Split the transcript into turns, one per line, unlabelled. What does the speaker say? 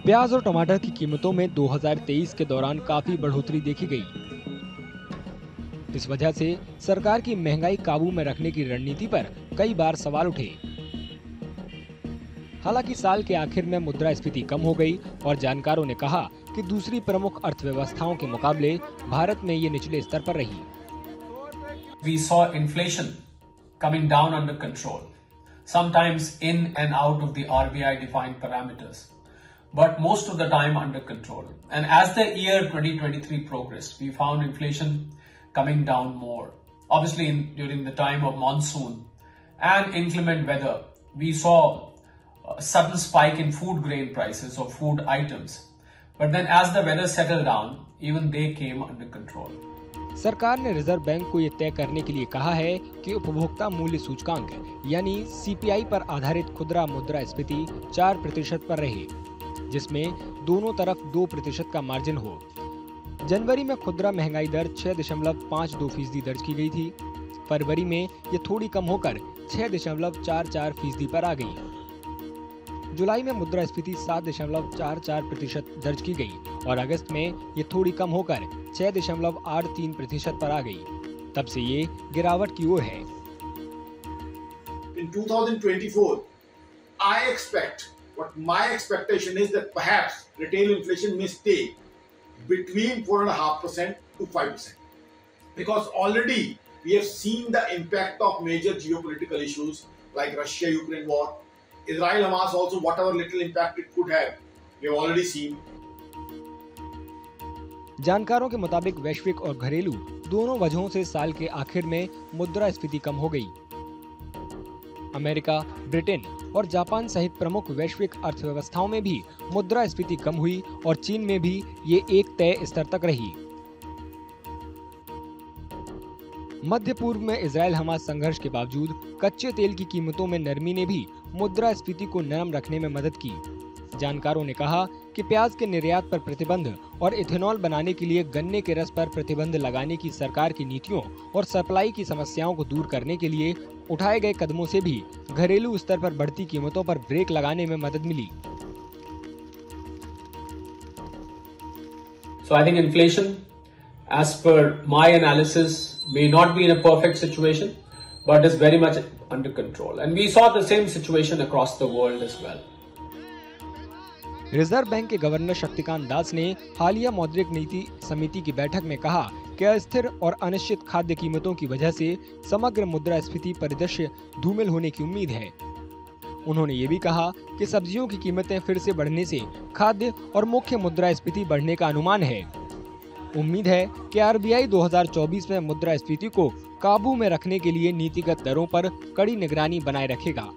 प्याज और टमाटर की कीमतों में 2023 के दौरान काफी बढ़ोतरी देखी गई। इस वजह से सरकार की महंगाई काबू में रखने की रणनीति पर कई बार सवाल उठे। हालांकि साल के आखिर में मुद्रास्फीति कम हो गई और जानकारों ने कहा कि दूसरी प्रमुख अर्थव्यवस्थाओं के मुकाबले भारत में ये निचले स्तर पर रही।
We saw inflation coming down under control, sometimes in and out of the RBI defined parameters, but most of the time under control. And as the year 2023 progressed, we found inflation coming down more. Obviously, during the time of monsoon and inclement weather, we saw a sudden spike in food grain prices or food items. But then as the weather settled down, even they came under control.
सरकार ने reserve bank को ये तय करने के लिए कहा है कि उपभोक्ता मूल्य सूचकांक यानी सीपीआई पर आधारित खुदरा मुद्रास्फीति 4% पर रहे, जिसमें दोनों तरफ 2% का मार्जिन हो। जनवरी में खुदरा महंगाई दर 6.52% दर्ज की गई थी। फरवरी में ये थोड़ी कम होकर 6.44% पर आ गई। जुलाई में मुद्रास्फीति 7.44% दर्ज की गई और अगस्त में ये थोड़ी कम होकर 6.83% पर आ गई। तब से ये गिरावट की ओर है।
In 2024, I expect, what my expectation is that perhaps retail inflation may stay between 4.5% to 5%, because already we have seen the impact of major geopolitical issues like Russia-Ukraine war, Israel-Hamas also, whatever little impact it could have, we have already seen.
जानकारों के मुताबिक वैश्विक और घरेलू दोनों वजहों से साल के आखिर में मुद्रास्फीति कम हो गई। अमेरिका, ब्रिटेन और जापान सहित प्रमुख वैश्विक अर्थव्यवस्थाओं में भी मुद्रास्फीति कम हुई और चीन में भी ये एक तय स्तर तक रही। मध्य पूर्व में इजराइल हमास संघर्ष के बावजूद कच्चे तेल की कीमतों में नरमी ने भी मुद्रास्फीति को नरम रखने में मदद की। जानकारों ने कहा कि प्याज के निर्यात पर प्रतिबंध और इथेनॉल बनाने के लिए गन्ने के रस पर प्रतिबंध लगाने की सरकार की नीतियों और सप्लाई की समस्याओं को दूर करने के लिए उठाए गए कदमों से भी घरेलू स्तर पर बढ़ती कीमतों पर ब्रेक लगाने में मदद मिली।
So I think inflation, as per my analysis, may not be in a perfect situation, but is very much under control. And we saw the same situation across the world as well.
Reserve bank के governor Shaktikanta Das ने हालिया मौद्रिक नीति समिति की बैठक में कहा कि अस्थिर और अनिश्चित खाद्य कीमतों की वजह से समग्र मुद्रास्फीति परिदृश्य धूमिल होने की उम्मीद है। उन्होंने ये भी कहा कि सब्जियों की कीमतें फिर से बढ़ने से खाद्य और मुख्य मुद्रास्फीति बढ़ने का अनुमान है। उम्मीद है कि आरबीआई 2024 में मुद्रास्फीति को काबू में रखने के लिए नीतिगत दरों पर कड़ी निगरानी बनाए रखेगा।